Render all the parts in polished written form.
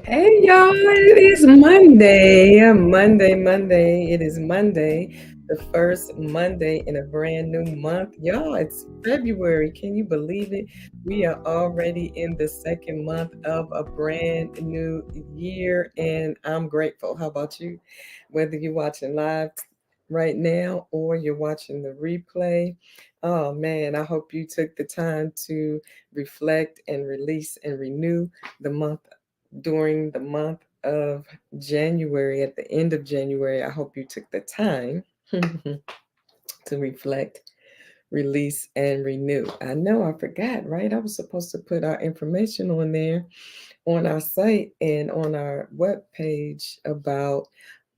Hey y'all, it is Monday. It is Monday, the first Monday in a brand new month. Y'all, it's February. Can you believe it? We are already in the second month of a brand new year, and I'm grateful. How about you? Whether you're watching live right now or you're watching the replay, oh man, I hope you took the time to reflect and release and renew the month during the month of January, at the end of January. I hope you took the time to reflect, release, and renew. I know I forgot, right? I was supposed to put our information on there on our site and on our web page about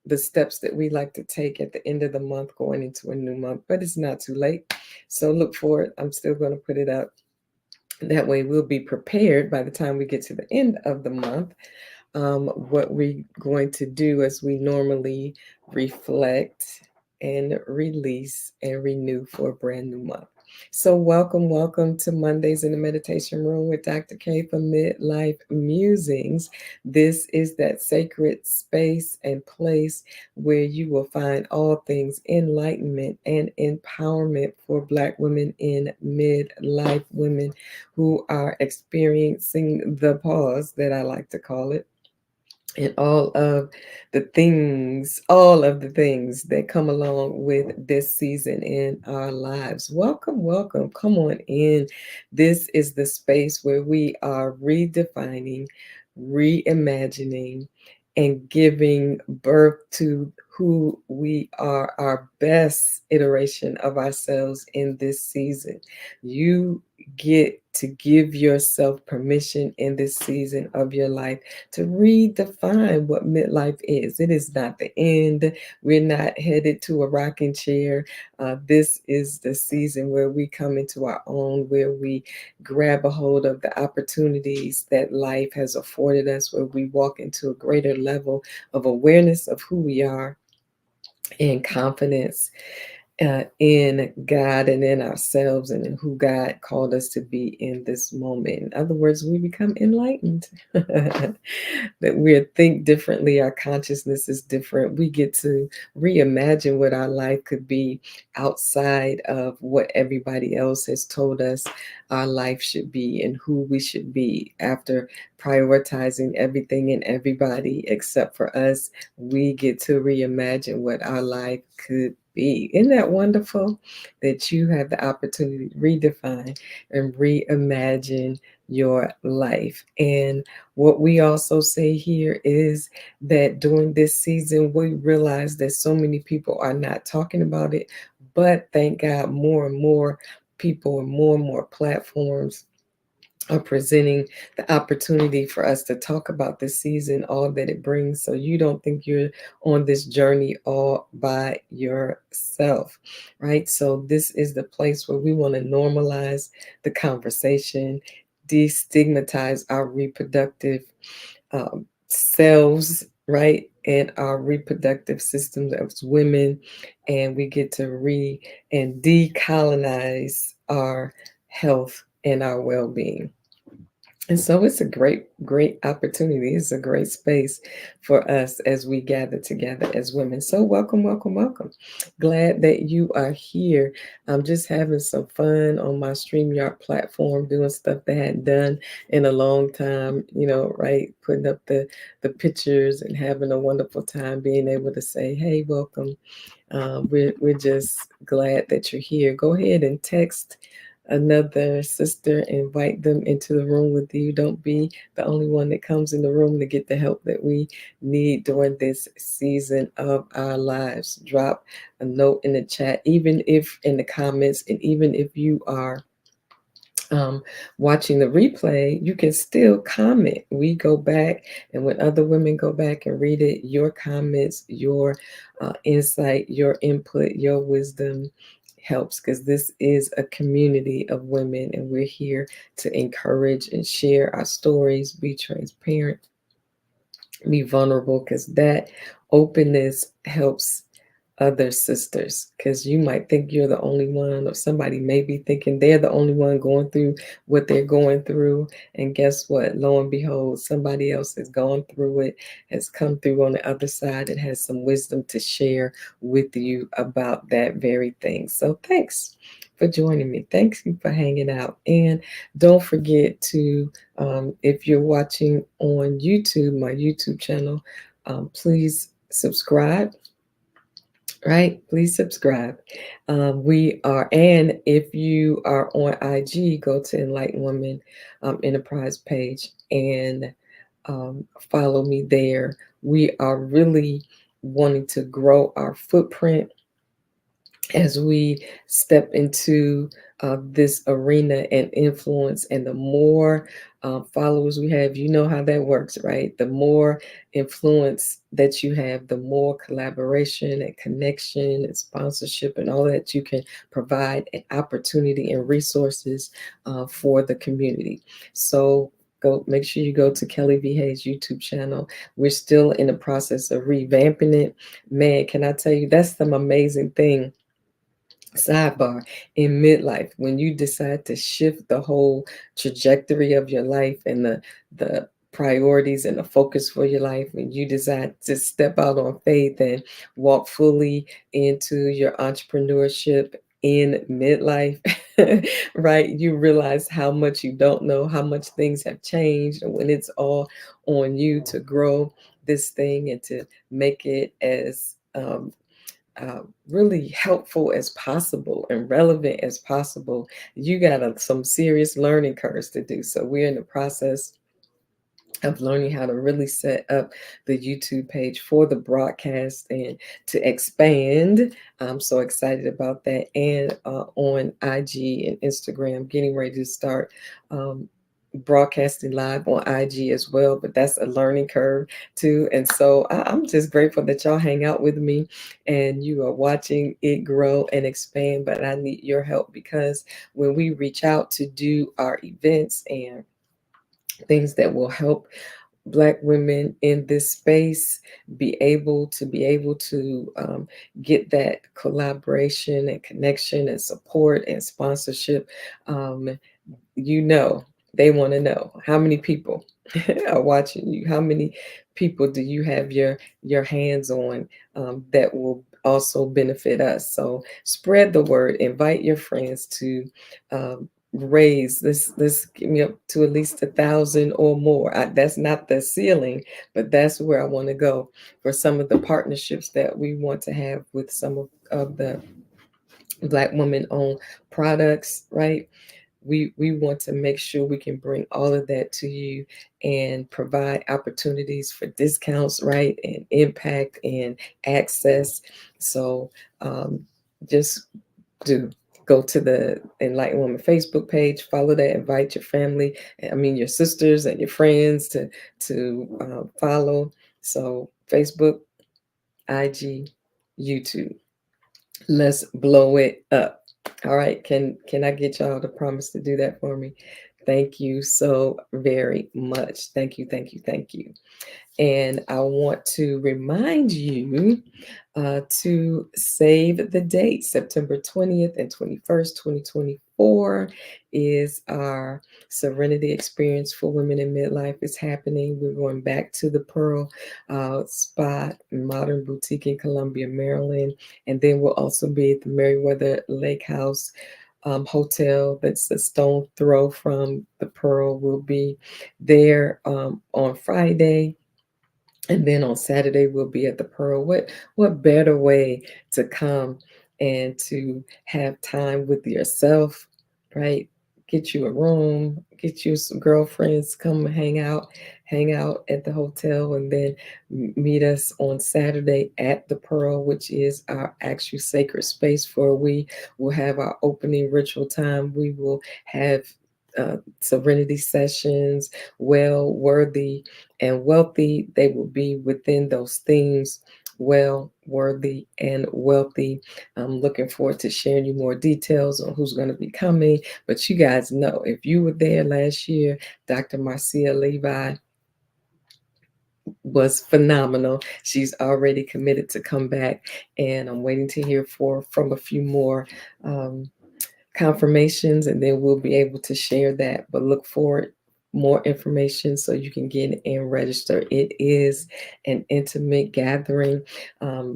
the steps that we like to take at the end of the month going into a new month, but it's not too late. So look for it. I'm still going to put it up. That way we'll be prepared by the time we get to the end of the month. What we're going to do as we normally reflect and release and renew for a brand new month. So, welcome to Mondays in the Meditation Room with Dr. K for Midlife Musings. This is that sacred space and place where you will find all things enlightenment and empowerment for Black women in midlife, women who are experiencing the pause, that I like to call it, and all of the things that come along with this season in our lives. Welcome. Come on in. This is the space where we are redefining, reimagining, and giving birth to who we are, our best iteration of ourselves in this season. You get to give yourself permission in this season of your life to redefine what midlife is. It is not the end. We're not headed to a rocking chair. This is the season where we come into our own, where we grab a hold of the opportunities that life has afforded us, where we walk into a greater level of awareness of who we are and confidence in God and in ourselves and in who God called us to be in this moment. In other words, we become enlightened. That we think differently, our consciousness is different. We get to reimagine what our life could be outside of what everybody else has told us our life should be and who we should be. After prioritizing everything and everybody except for us, we get to reimagine what our life could be. Isn't that wonderful that you have the opportunity to redefine and reimagine your life? And what we also say here is that during this season, we realize that so many people are not talking about it, but thank God more and more people and more platforms are presenting the opportunity for us to talk about this season, all that it brings. So you don't think you're on this journey all by yourself, right? So this is the place where we want to normalize the conversation, destigmatize our reproductive selves, right? And our reproductive systems as women. And we get to and decolonize our health and our well being. And so it's a great opportunity. It's a great space for us as we gather together as women. So welcome. Glad that you are here. I'm just having some fun on my StreamYard platform, doing stuff that I hadn't done in a long time, right? Putting up the pictures and having a wonderful time being able to say, hey, welcome. We're just glad that you're here. Go ahead and text another sister, invite them into the room with you. Don't be the only one that comes in the room to get the help that we need during this season of our lives. Drop a note in the chat, even if in the comments, and even if you are watching the replay, you can still comment. We go back, and when other women go back and read it, your comments, your insight, your input, your wisdom helps, because this is a community of women and we're here to encourage and share our stories, be transparent, be vulnerable, because that openness helps other sisters, because you might think you're the only one, or somebody may be thinking they're the only one going through what they're going through. And guess what? Lo and behold, somebody else has gone through it, has come through on the other side, and has some wisdom to share with you about that very thing. So thanks for joining me. Thanks you for hanging out. And don't forget to, if you're watching on YouTube, my YouTube channel, please subscribe, right? Please subscribe. We are, and if you are on IG, go to Enlightened Woman Enterprise page and follow me there. We are really wanting to grow our footprint as we step into this arena and influence. And the more followers we have, you know how that works, right? The more influence that you have, the more collaboration and connection and sponsorship and all that you can provide, an opportunity and resources for the community. So go, make sure you go to Kelly V. Hayes YouTube channel. We're still in the process of revamping it. Man, can I tell you, that's some amazing thing. Sidebar, in midlife, when you decide to shift the whole trajectory of your life and the priorities and the focus for your life, when you decide to step out on faith and walk fully into your entrepreneurship in midlife, right? You realize how much you don't know, how much things have changed, and when it's all on you to grow this thing and to make it as really helpful as possible and relevant as possible, you got some serious learning curves to do. So we're in the process of learning how to really set up the YouTube page for the broadcast and to expand. I'm so excited about that. And on IG and Instagram, getting ready to start broadcasting live on IG as well. But that's a learning curve too. And so I'm just grateful that y'all hang out with me and you are watching it grow and expand. But I need your help, because when we reach out to do our events and things that will help Black women in this space be able to get that collaboration and connection and support and sponsorship. um, you know, they want to know how many people are watching you, how many people do you have your hands on, that will also benefit us. So spread the word, invite your friends to raise this get me up to at least 1,000 or more. That's not the ceiling, but that's where I want to go for some of the partnerships that we want to have with some of the Black women owned products, right? We want to make sure we can bring all of that to you and provide opportunities for discounts, right, and impact and access. So just do go to the Enlightened Woman Facebook page, follow that, invite your family, I mean your sisters and your friends to follow. So Facebook, IG, YouTube. Let's blow it up. All right. Can I get y'all to promise to do that for me? Thank you so very much. Thank you, thank you, thank you. And I want to remind you to save the date. September 20th and 21st, 2024 is our Serenity Experience for Women in Midlife. Is happening. We're going back to the Pearl Spot Modern Boutique in Columbia, Maryland. And then we'll also be at the Meriwether Lake House hotel. That's a stone throw from the Pearl. We'll be there on Friday, and then on Saturday we'll be at the Pearl. What better way to come and to have time with yourself, right? Get you a room, get you some girlfriends, come hang out at the hotel, and then meet us on Saturday at the Pearl, which is our actual sacred space. For we will have our opening ritual time. We will have serenity sessions, well, worthy, and wealthy. They will be within those themes: well, worthy, and wealthy. I'm looking forward to sharing you more details on who's going to be coming. But you guys know, if you were there last year, Dr. Marcia Levi, was phenomenal. She's already committed to come back, and I'm waiting to hear from a few more um, confirmations, and then we'll be able to share that. But look forward more information so you can get and register. It is an intimate gathering.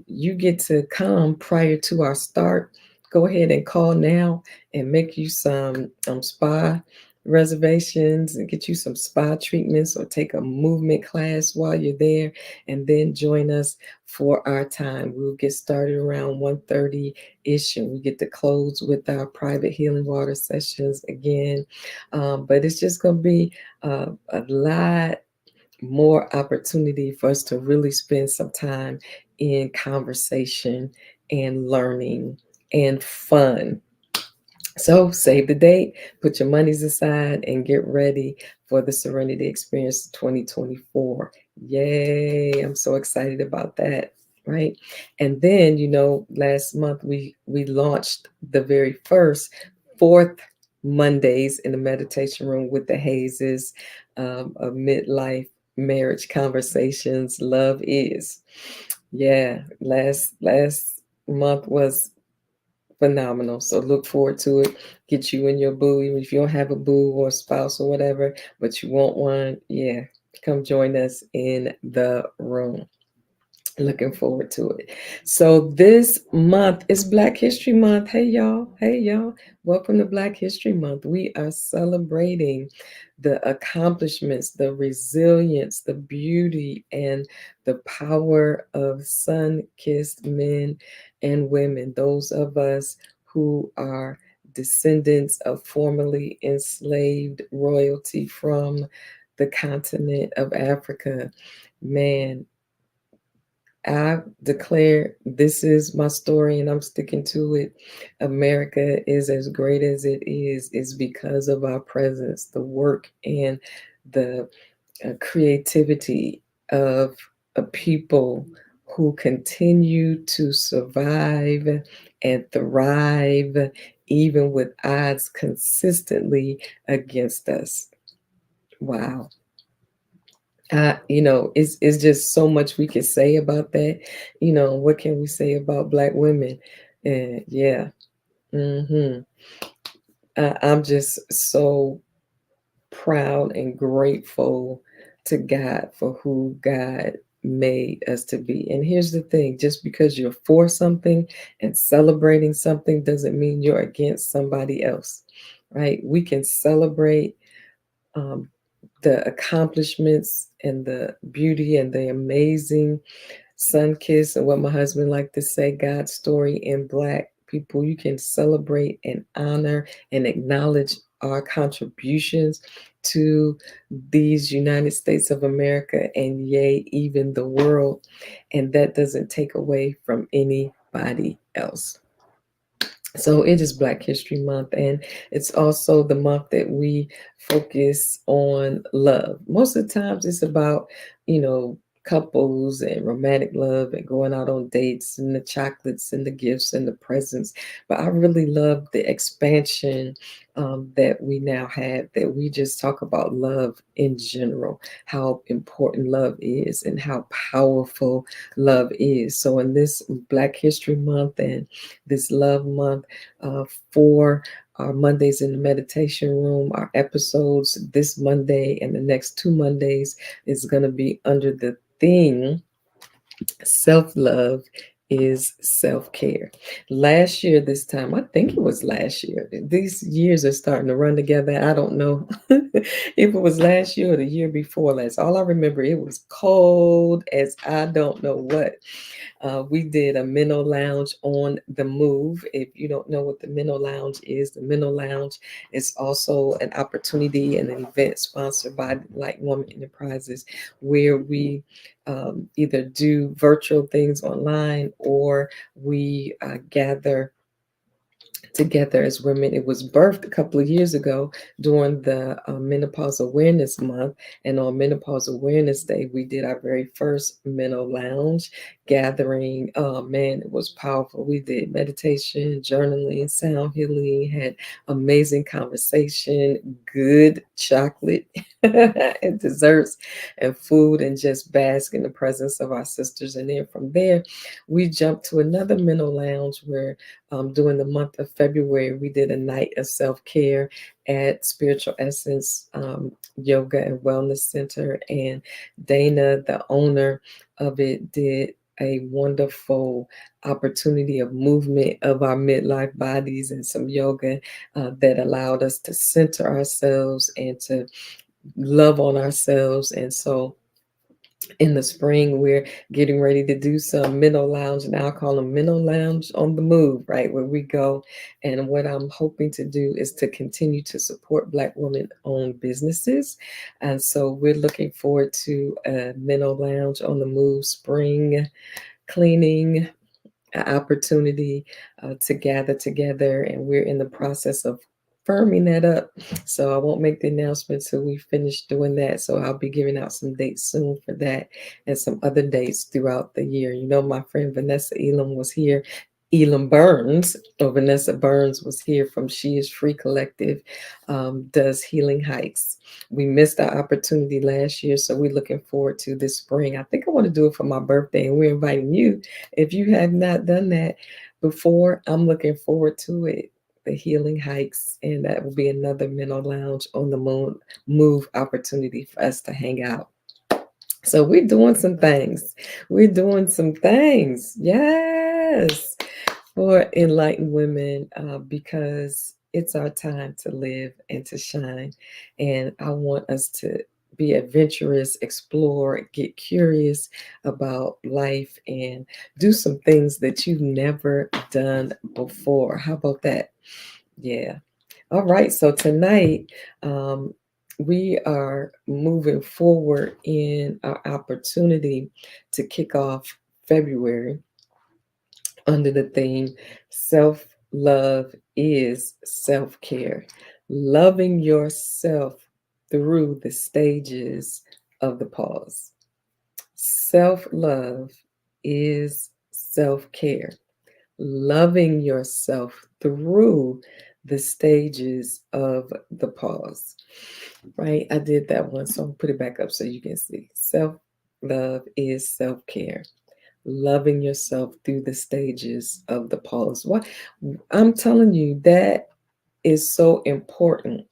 You get to come prior to our start. Go ahead and call now and make you some spa reservations and get you some spa treatments or take a movement class while you're there, and then join us for our time. We'll get started around 1:30 ish, and we get to close with our private healing water sessions again. But it's just going to be a lot more opportunity for us to really spend some time in conversation and learning and fun. So save the date, put your monies aside, and get ready for the Serenity Experience 2024. Yay! I'm so excited about that. Right. And then, last month we launched the very first fourth Mondays in the meditation room with the Hazes of midlife marriage conversations. Love is. Yeah. Last month was phenomenal. So look forward to it. Get you and your boo, even if you don't have a boo or a spouse or whatever, but you want one. Yeah, come join us in the room. Looking forward to it. So this month is Black History Month. Hey y'all. Hey y'all. Welcome to Black History Month. We are celebrating the accomplishments, the resilience, the beauty, and the power of sun-kissed men and women. Those of us who are descendants of formerly enslaved royalty from the continent of Africa. Man, I declare this is my story and I'm sticking to it. America is as great as it is because of our presence, the work, and the creativity of a people who continue to survive and thrive, even with odds consistently against us. Wow. It's just so much we can say about that. What can we say about Black women? And yeah, hmm I'm just so proud and grateful to God for who God made us to be. And here's the thing, just because you're for something and celebrating something doesn't mean you're against somebody else, right? We can celebrate um, the accomplishments and the beauty and the amazing sun kiss, and what my husband liked to say, God's story in Black people. You can celebrate and honor and acknowledge our contributions to these United States of America, and yea, even the world. And that doesn't take away from anybody else. So it is Black History Month, and it's also the month that we focus on love. Most of the times it's about, you know, couples and romantic love and going out on dates and the chocolates and the gifts and the presents. But I really love the expansion that we now have, that we just talk about love in general, how important love is and how powerful love is. So in this Black History Month and this Love Month, for our Mondays in the meditation room, our episodes this Monday and the next 2 Mondays is going to be under the theme self love is self care. Last year, this time, I think it was last year. These years are starting to run together. I don't know if it was last year or the year before last. All I remember, it was cold as I don't know what. We did a Minnow Lounge on the Move. If you don't know what the Minnow Lounge is, the Minnow Lounge is also an opportunity and an event sponsored by Like Woman Enterprises, where we either do virtual things online, or we gather together as women. It was birthed a couple of years ago during the Menopause Awareness Month. And on Menopause Awareness Day, we did our very first Menno Lounge. gathering. Man, it was powerful. We did meditation, journaling, sound healing, had amazing conversation, good chocolate and desserts and food, and just bask in the presence of our sisters. And then from there, we jumped to another mental lounge where during the month of February, we did a night of self-care at Spiritual Essence Yoga and Wellness Center. And Dana, the owner of it, did a wonderful opportunity of movement of our midlife bodies and some yoga that allowed us to center ourselves and to love on ourselves. And so in the spring, we're getting ready to do some mental lounge, and I'll call them mental lounge on the move, right? Where we go. And what I'm hoping to do is to continue to support Black women owned businesses. And so we're looking forward to a mental lounge on the move spring cleaning opportunity to gather together, and we're in the process of firming that up. So I won't make the announcement till we finish doing that. So I'll be giving out some dates soon for that and some other dates throughout the year. You know, my friend Vanessa Elam was here. Elam Burns, or Vanessa Burns, was here from She Is Free Collective, does healing hikes. We missed our opportunity last year, so we're looking forward to this spring. I think I want to do it for my birthday, and we're inviting you. If you have not done that before, I'm looking forward to it. The healing hikes, and that will be another mental lounge on the move opportunity for us to hang out. So we're doing some things. We're doing some things. Yes, for enlightened women, because it's our time to live and to shine. And I want us to be adventurous, explore, get curious about life, and do some things that you've never done before. How about that? Yeah. All right. So tonight, um, we are moving forward in our opportunity to kick off February under the theme Self Love is Self Care. Loving yourself through the stages of the pause. Self love is self care. Loving yourself through the stages of the pause. Right? I did that one, so I'll put it back up so you can see. Self love is self care. Loving yourself through the stages of the pause. What I'm telling you, that is so important.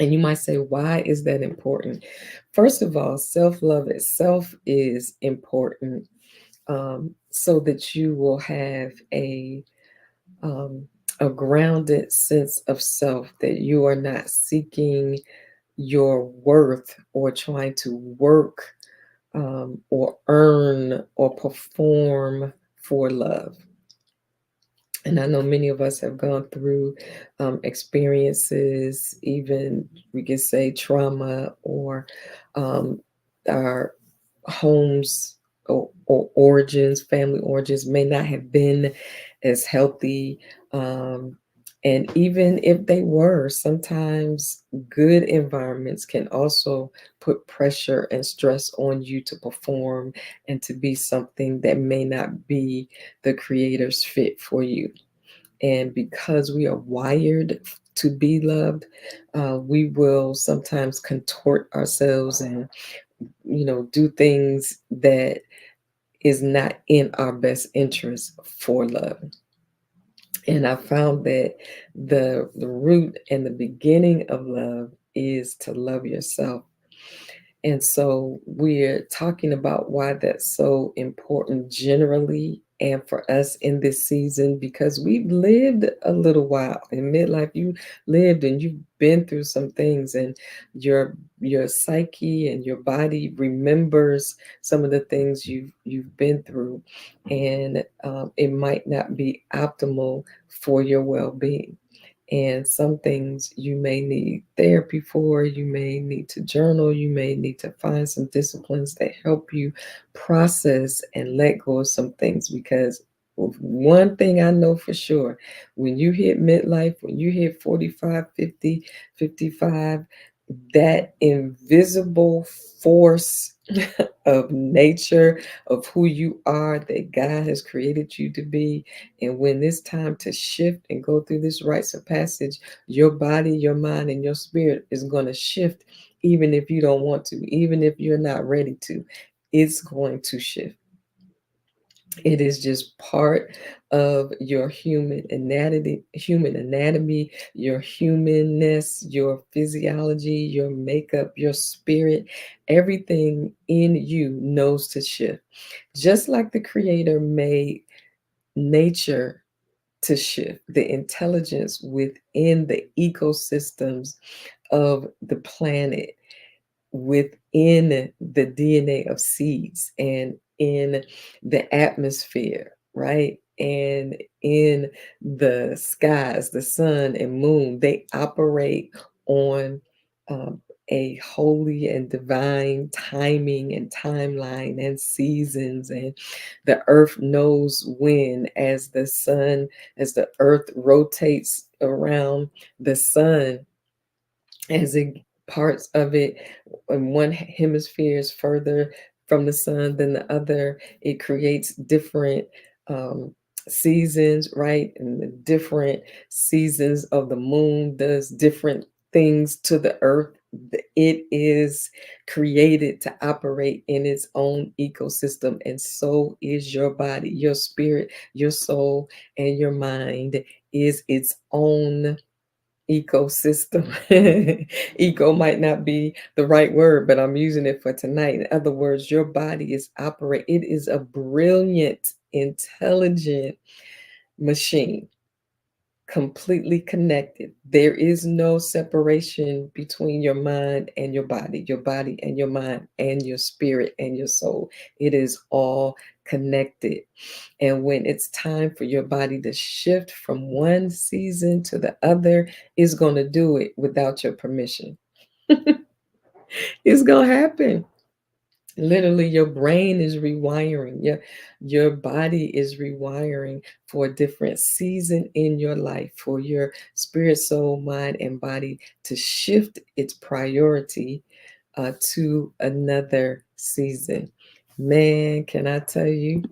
And you might say, why is that important? First of all, self love itself is important, so that you will have um, a grounded sense of self, that you are not seeking your worth or trying to work or earn or perform for love. And I know many of us have gone through experiences, even we could say trauma, or um, our homes or origins, family origins may not have been as healthy. Um, and even if they were, sometimes good environments can also put pressure and stress on you to perform and to be something that may not be the creator's fit for you. And because we are wired to be loved, we will sometimes contort ourselves and, do things that is not in our best interest for love. And I found that the root and the beginning of love is to love yourself. And so we're talking about why that's so important generally and for us in this season, because we've lived a little while in midlife. You lived and you've been through some things, and your psyche and your body remembers some of the things you've been through, and it might not be optimal for your well-being. And some things you may need therapy for, you may need to journal, you may need to find some disciplines that help you process and let go of some things. Because one thing I know for sure, when you hit midlife, when you hit 45, 50, 55, that invisible force of nature, of who you are, that God has created you to be. And when it's time to shift and go through this rites of passage, your body, your mind, and your spirit is going to shift, even if you don't want to, even if you're not ready to. It's going to shift. It is just part of your human anatomy, your humanness, your physiology, your makeup, your spirit. Everything in you knows to shift. Just like the creator made nature to shift, the intelligence within the ecosystems of the planet, within the DNA of seeds, and in the atmosphere, right? And in the skies, the sun and moon, they operate on um, a holy and divine timing and timeline and seasons. And the earth knows when, as the earth rotates around the sun, as it parts of it, when one hemisphere is further from the sun than the other, it creates different um, seasons, right? And the different seasons of the moon does different things to the earth. It is created to operate in its own ecosystem, and so is your body, your spirit, your soul, and your mind is its own ecosystem. Eco might not be the right word, but I'm using it for tonight. In other words, your body is operate. It is a brilliant, intelligent machine, completely connected. There is no separation between your body and your mind and your spirit and your soul. It is all connected. And when it's time for your body to shift from one season to the other, it's going to do it without your permission. It's going to happen. Literally, your brain is rewiring, your body is rewiring for a different season in your life, for your spirit, soul, mind, and body to shift its priority to another season. Man, can I tell you,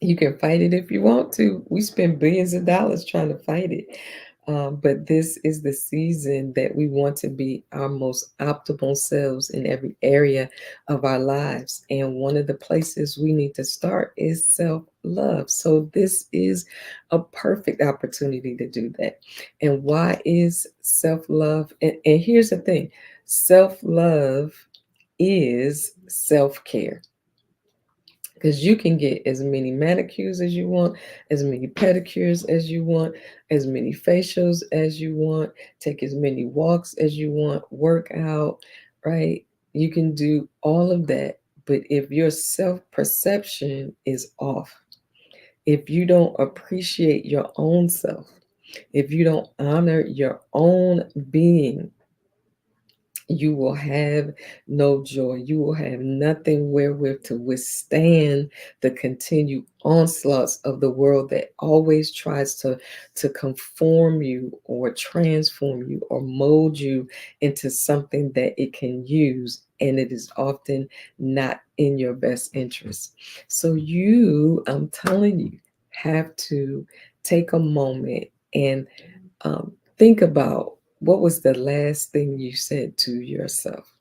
you can fight it if you want to. We spend billions of dollars trying to fight it. But this is the season that we want to be our most optimal selves in every area of our lives. And one of the places we need to start is self love. So, this is a perfect opportunity to do that. And why is self love? And here's the thing, self love is self care, because you can get as many manicures as you want, as many pedicures as you want, as many facials as you want, take as many walks as you want, work out, right? You can do all of that. But if your self perception is off, if you don't appreciate your own self, if you don't honor your own being, you will have no joy. You will have nothing wherewith to withstand the continued onslaughts of the world that always tries to conform you or transform you or mold you into something that it can use. And it is often not in your best interest. So you, I'm telling you, have to take a moment and think about, what was the last thing you said to yourself?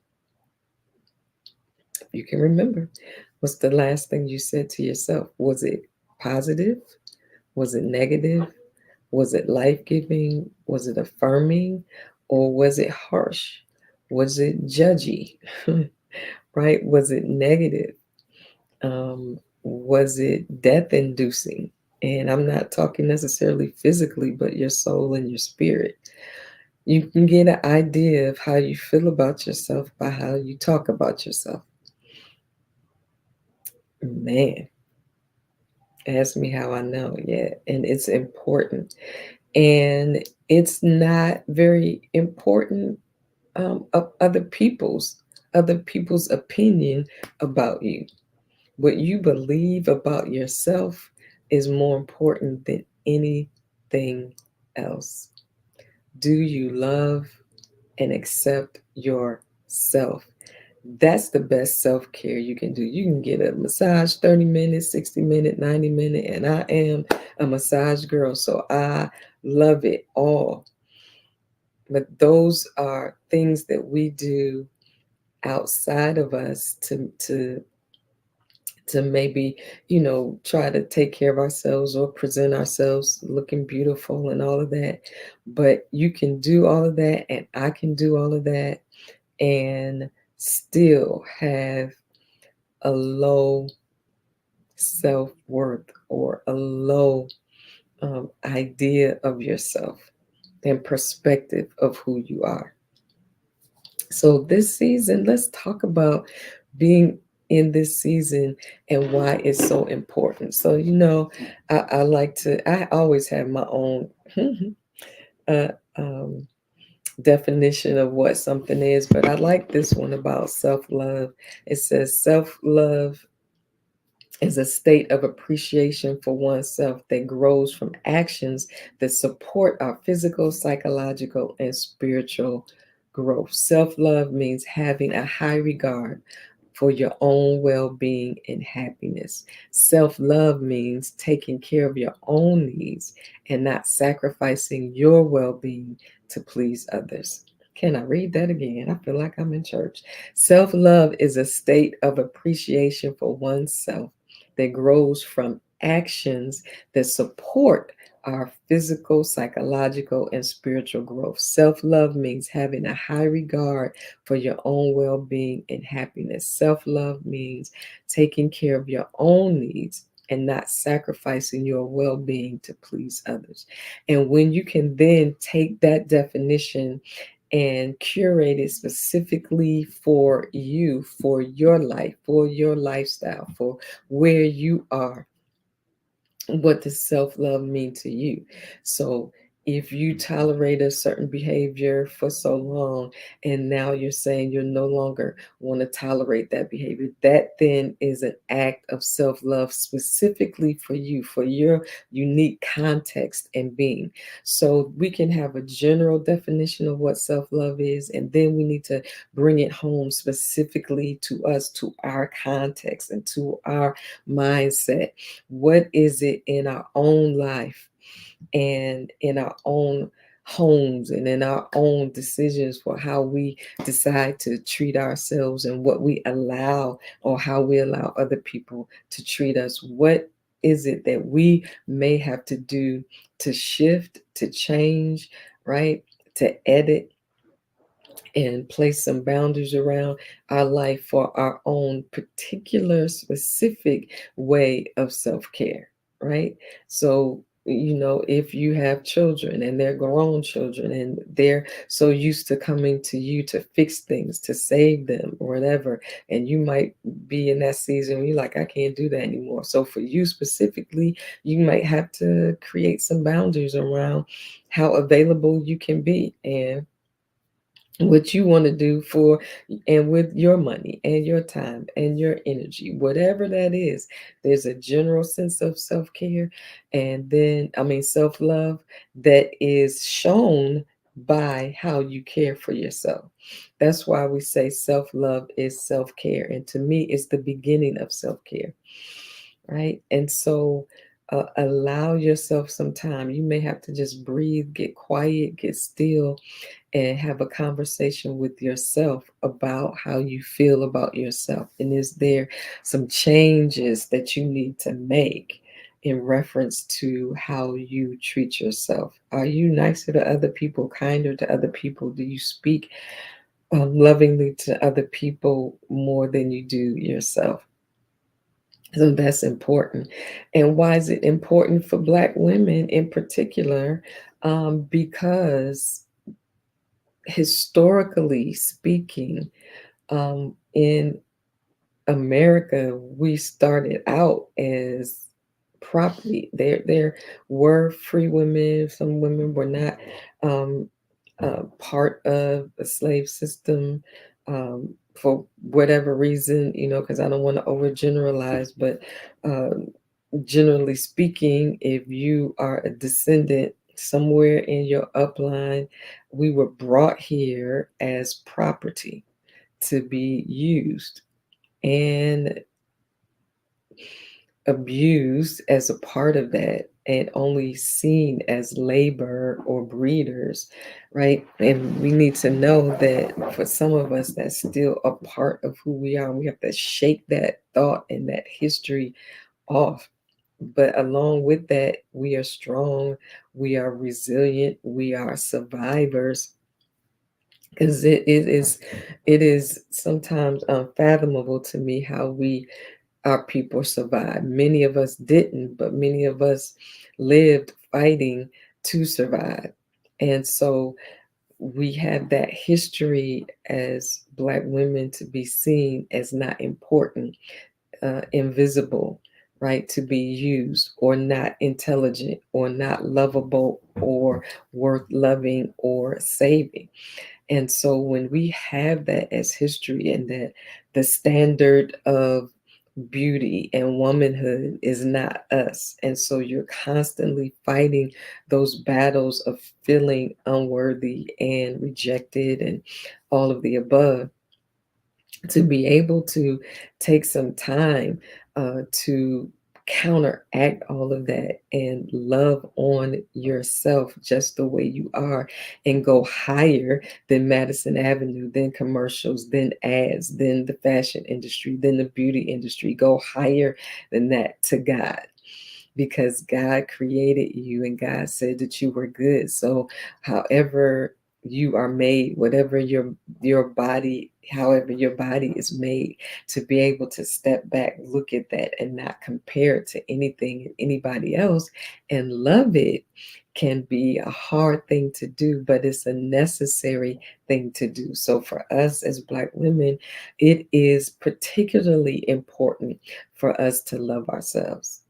If you can remember, what's the last thing you said to yourself? Was it positive? Was it negative? Was it life giving? Was it affirming? Or was it harsh? Was it judgy? Right? Was it negative? Was it death inducing? And I'm not talking necessarily physically, but your soul and your spirit. You can get an idea of how you feel about yourself by how you talk about yourself. Man, ask me how I know. Yeah, and it's important. And it's not very important of other people's opinion about you. What you believe about yourself is more important than anything else. Do you love and accept yourself? That's the best self-care you can do. You can get a massage 30 minutes, 60 minute, 90 minute, and I am a massage girl, so I love it all. But those are things that we do outside of us to maybe, try to take care of ourselves or present ourselves looking beautiful and all of that. But you can do all of that, and I can do all of that, and still have a low self worth or a low idea of yourself and perspective of who you are. So, this season, let's talk about being in this season and why it's so important. So, I like to, I always have my own uh, um, definition of what something is, but I like this one about self love. It says self love is a state of appreciation for oneself that grows from actions that support our physical, psychological, and spiritual growth. Self love means having a high regard for your own well being and happiness. Self love means taking care of your own needs and not sacrificing your well being to please others. Can I read that again? I feel like I'm in church. Self love is a state of appreciation for oneself that grows from actions that support our physical, psychological, and spiritual growth. Self love means having a high regard for your own well being and happiness. Self love means taking care of your own needs and not sacrificing your well being to please others. And when you can then take that definition and curate it specifically for you, for your life, for your lifestyle, for where you are, what does self love mean to you? So, if you tolerate a certain behavior for so long, and now you're saying you're no longer want to tolerate that behavior, that then is an act of self love specifically for you, for your unique context and being. So, we can have a general definition of what self love is, and then we need to bring it home specifically to us, to our context, and to our mindset. What is it in our own life and in our own homes and in our own decisions for how we decide to treat ourselves and what we allow or how we allow other people to treat us? What is it that we may have to do to shift, to change, right? To edit and place some boundaries around our life for our own particular specific way of self-care, right? So, if you have children and they're grown children and they're so used to coming to you to fix things, to save them or whatever, and you might be in that season where you're like, I can't do that anymore. So for you specifically, you might have to create some boundaries around how available you can be and what you want to do for and with your money and your time and your energy, whatever that is. There's a general sense of self-care, and then self-love that is shown by how you care for yourself. That's why we say self-love is self-care, and to me it's the beginning of self-care, right? And so allow yourself some time. You may have to just breathe, get quiet, get still, and have a conversation with yourself about how you feel about yourself. And is there some changes that you need to make in reference to how you treat yourself? Are you nicer to other people, kinder to other people? Do you speak lovingly to other people more than you do yourself? So that's important. And why is it important for Black women in particular? Because historically speaking, in America, we started out as property. There were free women. Some women were not um, part of the slave system for whatever reason. Because I don't want to overgeneralize, but um, generally speaking, if you are a descendant somewhere in your upline, we were brought here as property. to be used and abused as a part of that, and only seen as labor or breeders, right? And we need to know that for some of us, that's still a part of who we are. We have to shake that thought and that history off. But along with that, we are strong, we are resilient, we are survivors. Because it is sometimes unfathomable to me how our people survived. Many of us didn't, but many of us lived fighting to survive. And so we have that history as Black women to be seen as not important, invisible, right? To be used, or not intelligent, or not lovable, or worth loving or saving. And so when we have that as history, and that the standard of beauty and womanhood is not us, and so you're constantly fighting those battles of feeling unworthy and rejected and all of the above, to be able to take some time to counteract all of that and love on yourself just the way you are, and go higher than Madison Avenue, than commercials, than ads, than the fashion industry, than the beauty industry. Go higher than that, to God, because God created you and God said that you were good. So however you are made, whatever your body, however your body is made, to be able to step back, look at that, and not compare it to anything and anybody else, and love it, can be a hard thing to do, but it's a necessary thing to do. So for us as Black women, it is particularly important for us to love ourselves.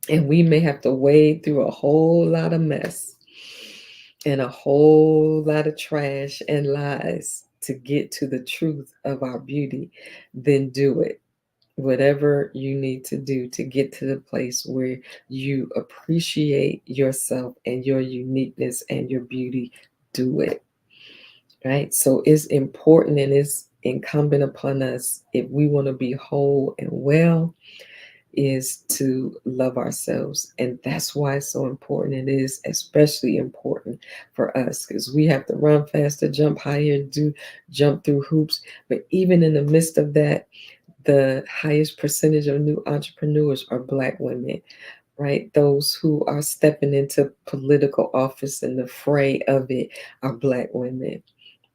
And we may have to wade through a whole lot of mess and a whole lot of trash and lies to get to the truth of our beauty. Then do it. Whatever you need to do to get to the place where you appreciate yourself and your uniqueness and your beauty, do it. Right? So it's important, and it's incumbent upon us, if we want to be whole and well, is to love ourselves. And that's why it's so important. It is especially important for us, because we have to run faster, jump higher, jump through hoops. But even in the midst of that, the highest percentage of new entrepreneurs are Black women, right? Those who are stepping into political office and the fray of it are Black women,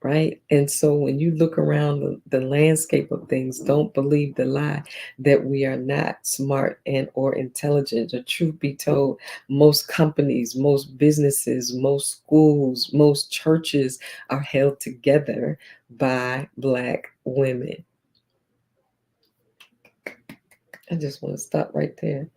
right? And so when you look around the landscape of things, don't believe the lie that we are not smart and or intelligent. The truth be told, most companies, most businesses, most schools, most churches are held together by Black women. I just want to stop right there,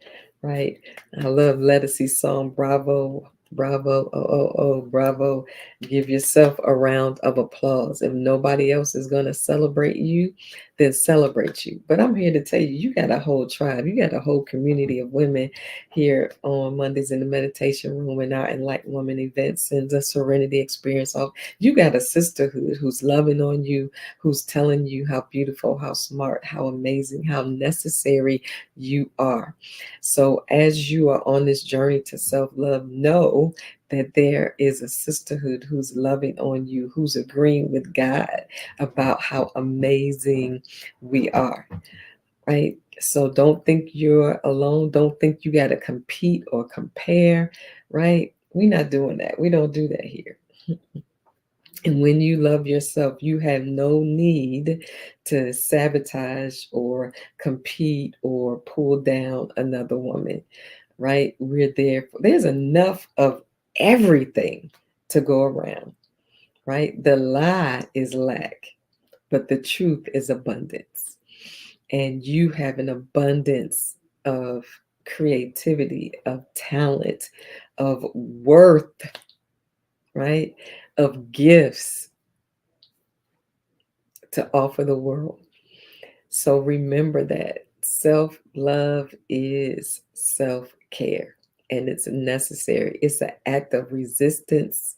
right? I love Lettucey's song, Bravo, Bravo, oh, oh, oh, Bravo. Give yourself a round of applause. If nobody else is going to celebrate you, then celebrate you. But I'm here to tell you, you got a whole tribe. You got a whole community of women here on Mondays in the meditation room and our Enlightened Woman events and the Serenity Experience. You got a sisterhood who's loving on you, who's telling you how beautiful, how smart, how amazing, how necessary you are. So as you are on this journey to self-love, know that there is a sisterhood who's loving on you, who's agreeing with God about how amazing we are, right? So don't think you're alone. Don't think you got to compete or compare, right? We're not doing that. We don't do that here. And when you love yourself, you have no need to sabotage or compete or pull down another woman, right? We're there. There's enough of everything to go around, right? The lie is lack, but the truth is abundance. And you have an abundance of creativity, of talent, of worth, right? Of gifts to offer the world. So remember that self love is self care, and it's necessary. It's an act of resistance,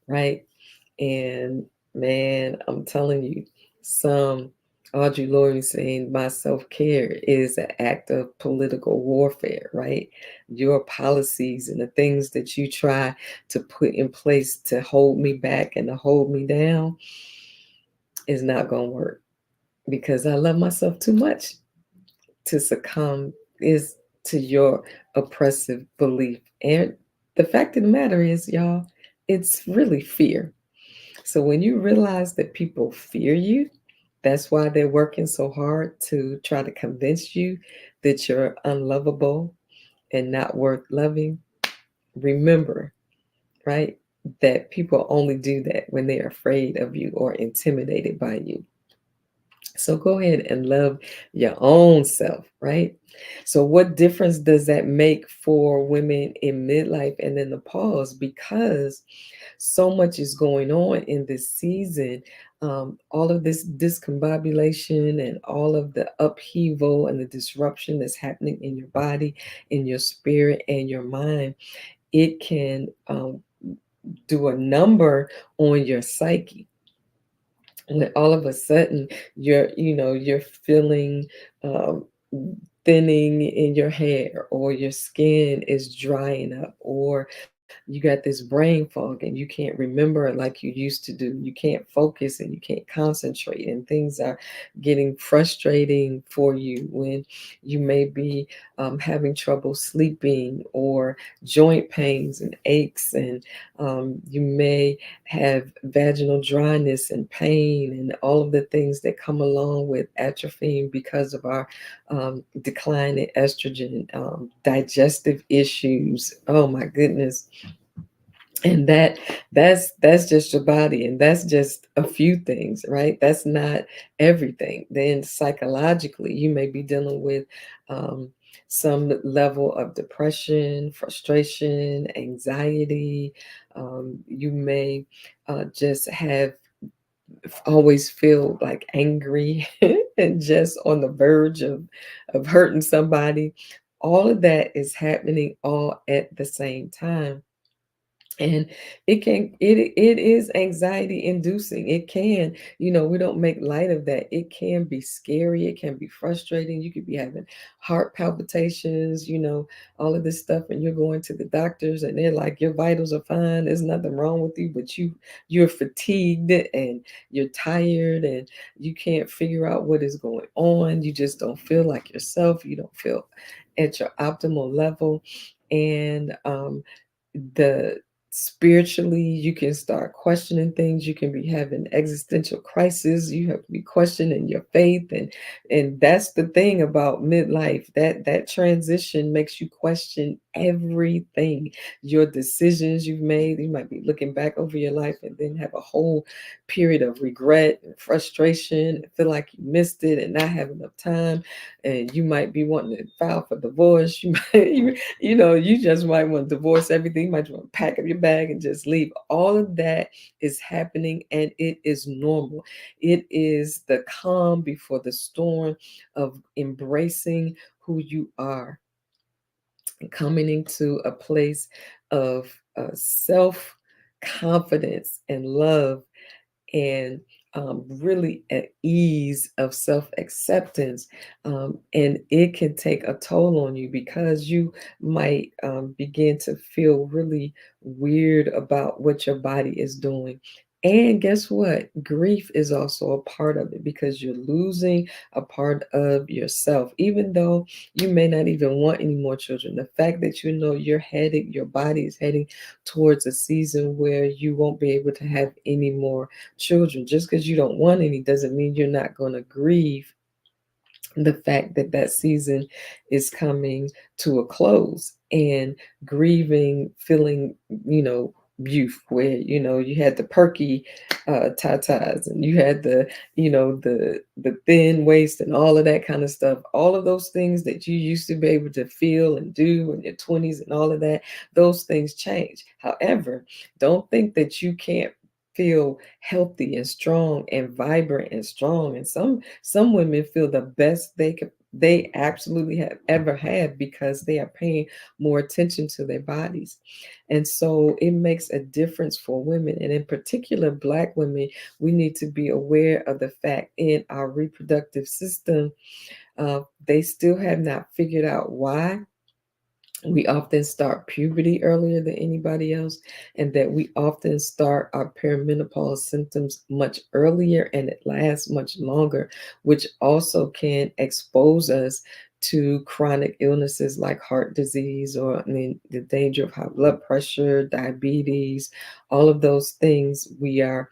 right? And man, I'm telling you, Some Audrey Lorde saying my self-care is an act of political warfare, right? Your policies and the things that you try to put in place to hold me back and to hold me down is not going to work because I love myself too much to succumb is to your oppressive belief. And the fact of the matter is, y'all, it's really fear. So when you realize that people fear you, that's why they're working so hard to try to convince you that you're unlovable and not worth loving. Remember, right, that people only do that when they're afraid of you or intimidated by you. So go ahead and love your own self, right? So, what difference does that make for women in midlife and in the pause? Because so much is going on in this season. All of this discombobulation and all of the upheaval and the disruption that's happening in your body, in your spirit, and your mind, it can do a number on your psyche when all of a sudden you're feeling um, thinning in your hair, or your skin is drying up, or you got this brain fog and you can't remember like you used to do. You can't focus and you can't concentrate, and things are getting frustrating for you when you may be having trouble sleeping, or joint pains and aches, and you may have vaginal dryness and pain, and all of the things that come along with atrophying because of our decline in estrogen, digestive issues. Oh my goodness. And that's just your body, and that's just a few things, right? That's not everything. Then psychologically you may be dealing with um, some level of depression, frustration, anxiety. You may just have always feel like angry and just on the verge of hurting somebody. All of that is happening all at the same time, and it is anxiety inducing. It can, we don't make light of that. It can be scary, it can be frustrating. You could be having heart palpitations, all of this stuff, and you're going to the doctors and they're like, your vitals are fine, there's nothing wrong with you, but you're fatigued and you're tired, and you can't figure out what is going on. You just don't feel like yourself, you don't feel at your optimal level. And the spiritually, you can start questioning things. You can be having existential crisis. You have to be questioning your faith. And that's the thing about midlife, that transition makes you question everything. Your decisions you've made, you might be looking back over your life and then have a whole period of regret and frustration, and feel like you missed it and not have enough time. And you might be wanting to file for divorce. You might you just might want to divorce everything. You might want to pack up your bag and just leave. All of that is happening, and it is normal. It is the calm before the storm of embracing who you are and coming into a place of self confidence and love, and really at ease of self acceptance. And it can take a toll on you because you might begin to feel really weird about what your body is doing. And guess what? Grief is also a part of it because you're losing a part of yourself. Even though you may not even want any more children, the fact that your body is heading towards a season where you won't be able to have any more children. Just because you don't want any doesn't mean you're not going to grieve the fact that that season is coming to a close, and grieving feeling, youth, where you had the perky tatas, and you had the thin waist and all of that kind of stuff. All of those things that you used to be able to feel and do in your 20s and all of that, those things change. However, don't think that you can't feel healthy and strong and vibrant and strong. And some women feel the best they absolutely have ever had, because they are paying more attention to their bodies. And so it makes a difference for women, and in particular Black women. We need to be aware of the fact in our reproductive system, they still have not figured out why we often start puberty earlier than anybody else, and that we often start our perimenopause symptoms much earlier and it lasts much longer, which also can expose us to chronic illnesses like heart disease, or I mean, the danger of high blood pressure, diabetes, all of those things we are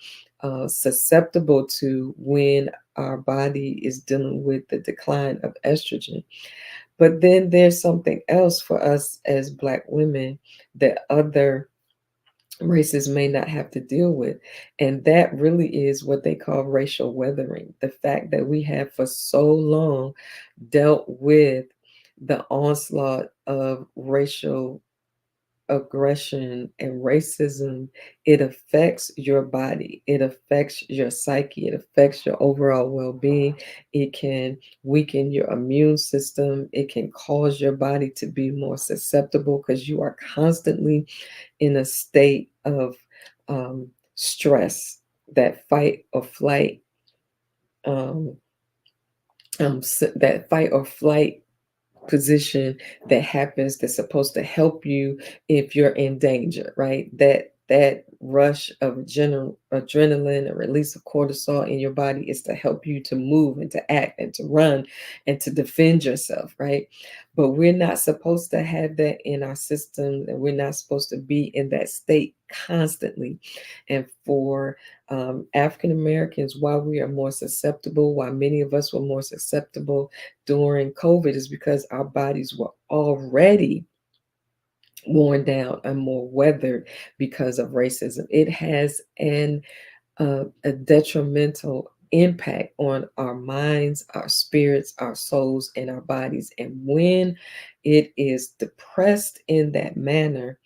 susceptible to when our body is dealing with the decline of estrogen. But then there's something else for us as Black women that other races may not have to deal with. And that really is what they call racial weathering. The fact that we have for so long dealt with the onslaught of racial aggression and racism. It affects your body, it affects your psyche, it affects your overall well-being. It can weaken your immune system, it can cause your body to be more susceptible, because you are constantly in a state of stress, that fight or flight, um, that fight or flight position that happens, that's supposed to help you if you're in danger, right? That rush of adrenaline, a release of cortisol in your body, is to help you to move and to act and to run and to defend yourself, right? But we're not supposed to have that in our system, and we're not supposed to be in that state constantly. And for African Americans, why we are more susceptible, why many of us were more susceptible during COVID, is because our bodies were already worn down and more weathered because of racism. It has a detrimental impact on our minds, our spirits, our souls, and our bodies. And when it is depressed in that manner,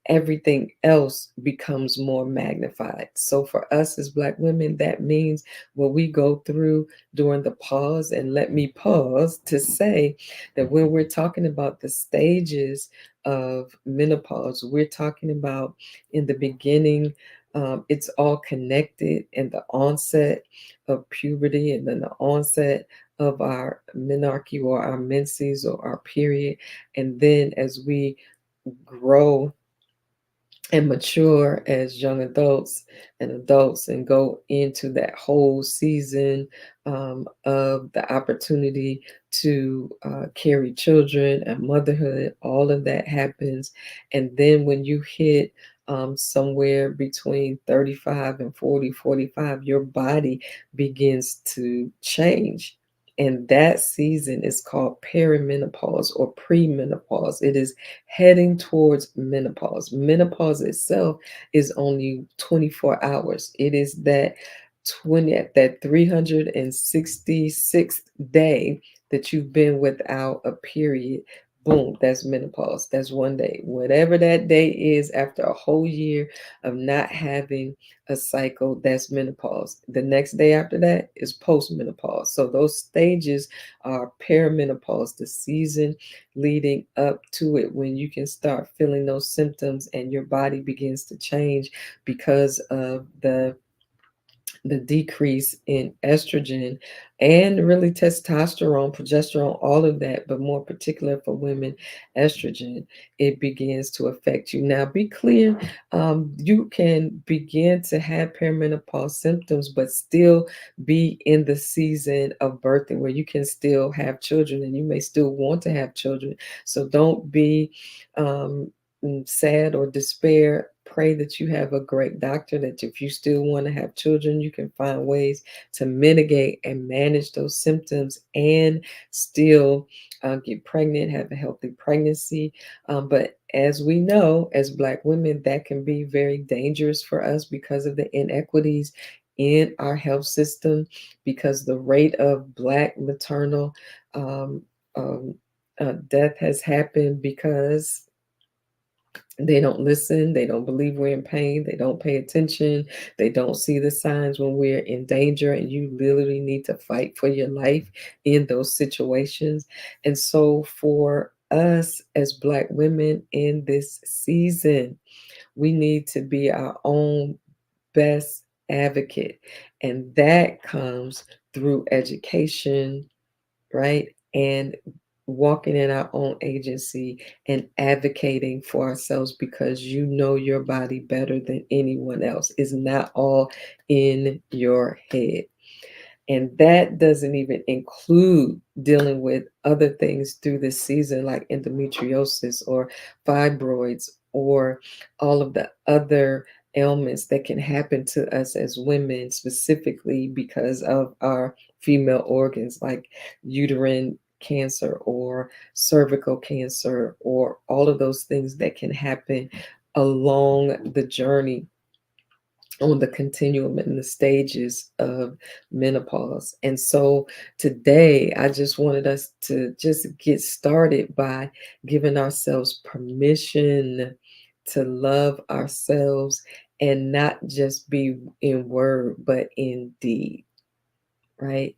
everything else becomes more magnified. So for us as Black women, that means what we go through during the pause. And let me pause to say that when we're talking about the stages of menopause, we're talking about in the beginning, it's all connected, in the onset of puberty, and then the onset of our menarche, or our menses, or our period. And then as we grow and mature as young adults and adults, and go into that whole season of the opportunity to carry children and motherhood, all of that happens. And then when you hit somewhere between 35 and 40, 45, your body begins to change. And that season is called perimenopause or premenopause. It is heading towards menopause. Menopause itself is only 24 hours. It is that 366th day that you've been without a period. Boom, that's menopause. That's one day. Whatever that day is after a whole year of not having a cycle, that's menopause. The next day after that is postmenopause. So those stages are perimenopause, the season leading up to it, when you can start feeling those symptoms and your body begins to change because of the decrease in estrogen and really testosterone, progesterone, all of that, but more particular for women, estrogen, it begins to affect you. Now, be clear, you can begin to have perimenopause symptoms, but still be in the season of birthing where you can still have children, and you may still want to have children. So don't be sad or despair. Pray that you have a great doctor, that if you still want to have children, you can find ways to mitigate and manage those symptoms and still get pregnant, have a healthy pregnancy. But as we know, as Black women, that can be very dangerous for us because of the inequities in our health system, because the rate of Black maternal um, death has happened because They don't listen. They don't believe we're in pain. They don't pay attention. They don't see the signs when we're in danger, and you literally need to fight for your life in those situations. And so, for us as Black women in this season, we need to be our own best advocate. And that comes through education, right? And walking in our own agency and advocating for ourselves, because you know your body better than anyone else. It's not all in your head. And that doesn't even include dealing with other things through this season, like endometriosis or fibroids or all of the other ailments that can happen to us as women, specifically because of our female organs, like uterine cancer or cervical cancer, or all of those things that can happen along the journey, on the continuum and the stages of menopause. And so today, I just wanted us to just get started by giving ourselves permission to love ourselves, and not just be in word, but in deed, right?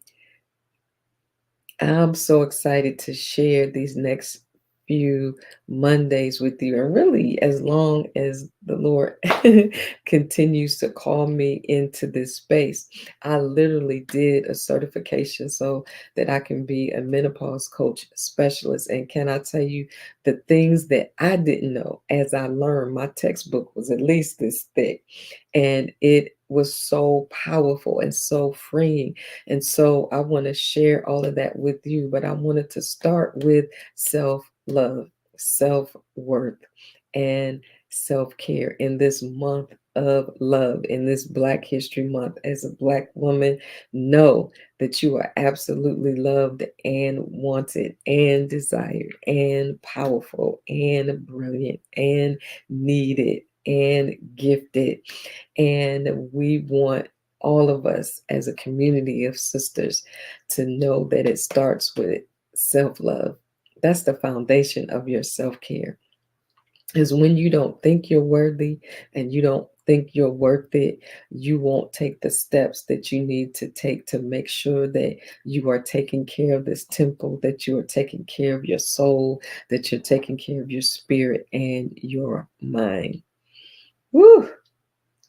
I'm so excited to share these next few Mondays with you, and really as long as the Lord continues to call me into this space. I literally did a certification so that I can be a menopause coach specialist. And can I tell you, the things that I didn't know as I learned, my textbook was at least this thick, and it was so powerful and so freeing. And so I want to share all of that with you, but I wanted to start with self love, self worth, and self care in this month of love, in this Black History Month. As a Black woman, know that you are absolutely loved and wanted and desired and powerful and brilliant and needed and gifted. And we want all of us as a community of sisters to know that it starts with self love. That's the foundation of your self care. Is when you don't think you're worthy and you don't think you're worth it, you won't take the steps that you need to take to make sure that you are taking care of this temple, that you are taking care of your soul, that you're taking care of your spirit and your mind. Woo!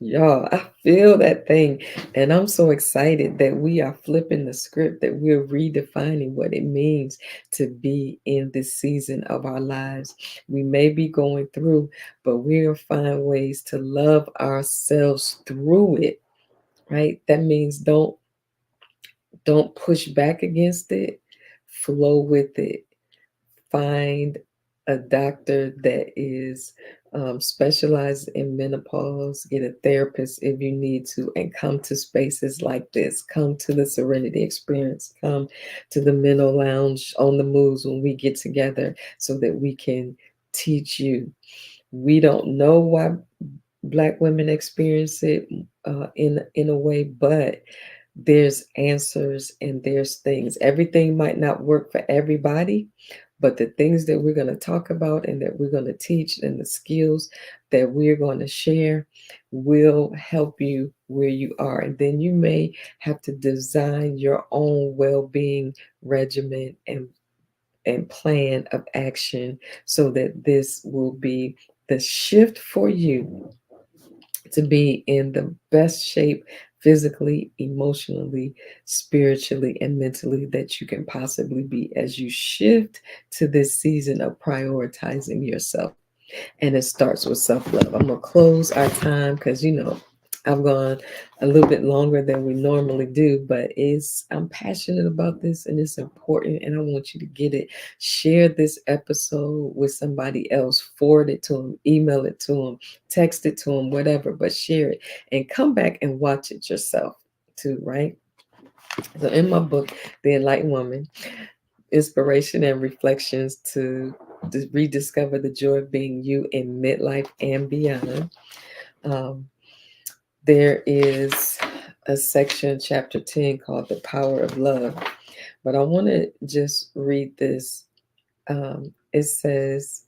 Y'all, I feel that thing. And I'm so excited that we are flipping the script, that we're redefining what it means to be in this season of our lives. We may be going through, but we'll find ways to love ourselves through it, right? That means don't push back against it, flow with it. Find a doctor that is specialized in menopause, get a therapist if you need to, and come to spaces like this. Come to the Serenity Experience, come to the Mental Lounge on the Moves when we get together so that we can teach you. We don't know why Black women experience it in a way, but there's answers and there's things. Everything might not work for everybody, but the things that we're going to talk about and that we're going to teach, and the skills that we're going to share, will help you where you are. And then you may have to design your own well-being regimen and plan of action so that this will be the shift for you to be in the best shape physically, emotionally, spiritually, and mentally that you can possibly be as you shift to this season of prioritizing yourself. And it starts with self love. I'm going to close our time because, I've gone a little bit longer than we normally do, but I'm passionate about this and it's important, and I want you to get it. Share this episode with somebody else, forward it to them, email it to them, text it to them, whatever, but share it and come back and watch it yourself too, right? So in my book, The Enlightened Woman, Inspiration and Reflections to Rediscover the Joy of Being You in Midlife and Beyond, um, there is a section, chapter 10, called The Power of Love. But I want to just read this. It says,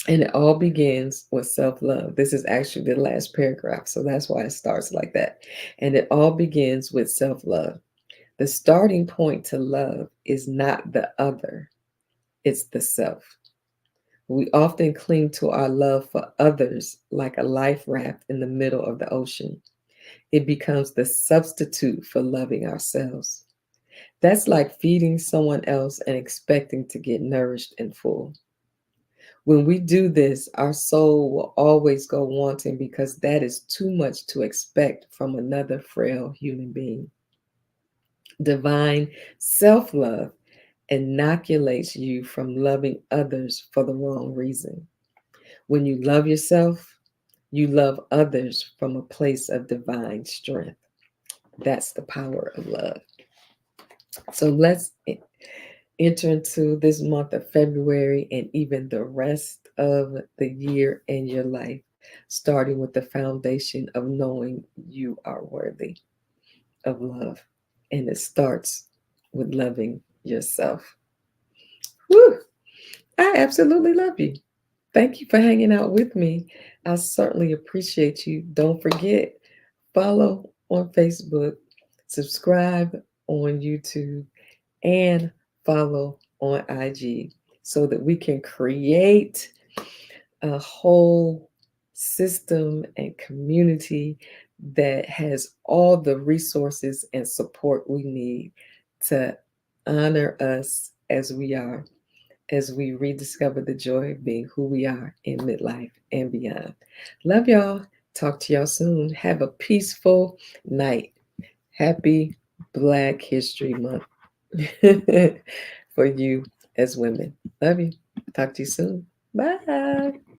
And it all begins with self love. This is actually the last paragraph, so that's why it starts like that. And it all begins with self love. The starting point to love is not the other, it's the self. We often cling to our love for others like a life raft in the middle of the ocean. It becomes the substitute for loving ourselves. That's like feeding someone else and expecting to get nourished and full. When we do this, our soul will always go wanting because that is too much to expect from another frail human being. Divine self love inoculates you from loving others for the wrong reason. When you love yourself, you love others from a place of divine strength. That's the power of love. So let's enter into this month of February and even the rest of the year in your life, starting with the foundation of knowing you are worthy of love. And it starts with loving yourself. Whew, I absolutely love you. Thank you for hanging out with me. I certainly appreciate you. Don't forget, follow on Facebook, subscribe on YouTube, and follow on IG so that we can create a whole system and community that has all the resources and support we need to honor us as we are, as we rediscover the joy of being who we are in midlife and beyond. Love y'all. Talk to y'all soon. Have a peaceful night. Happy Black History Month for you as women. Love you. Talk to you soon. Bye.